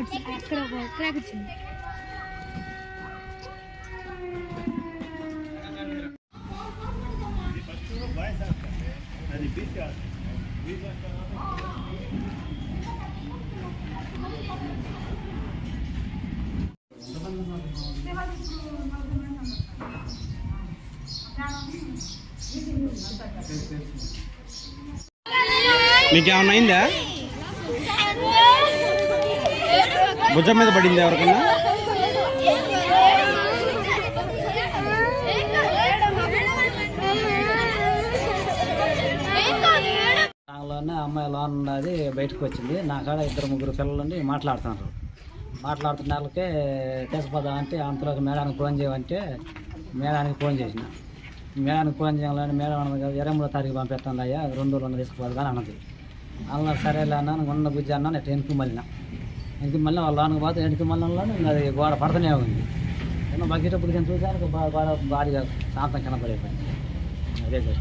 అక్కడ ఒక క్రాక్ వచ్చింది. మీకేమన్నా అయిందా? భుజం మీద పడింది ఎవరికన్నా? దానిలోనే అమ్మాయి లోన్ ఉన్నది బయటకు వచ్చింది. నా కాడ 2-3 పిల్లలు ఉండి మాట్లాడుతున్నారు. మాట్లాడుతున్న వాళ్ళకే తీసుకుపోదామంటే అంతలోకి మేడానికి ఫోన్ చేయమంటే మేడానికి ఫోన్ చేసిన. మేడానికి ఫోన్ చేయాలని మేడం అన్నది కదా 23వ తారీఖు పంపిస్తాను అయ్యా, 2 రోజులు తీసుకుపోదు కానీ అన్నది. అన్న సరేలే అన్నాను. ఉన్న బుజ్జి అన్నా నేను వెనక్కి మళ్ళీ వాళ్ళ లోనికి పోతే వెనక్కి మళ్ళీ అది గోడ పడుతూనే ఉంది. ఏమో బకెటప్పుడు నేను చూసాను గోడ భారీగా శాంతం కింద పడిపోయింది. అదే సార్.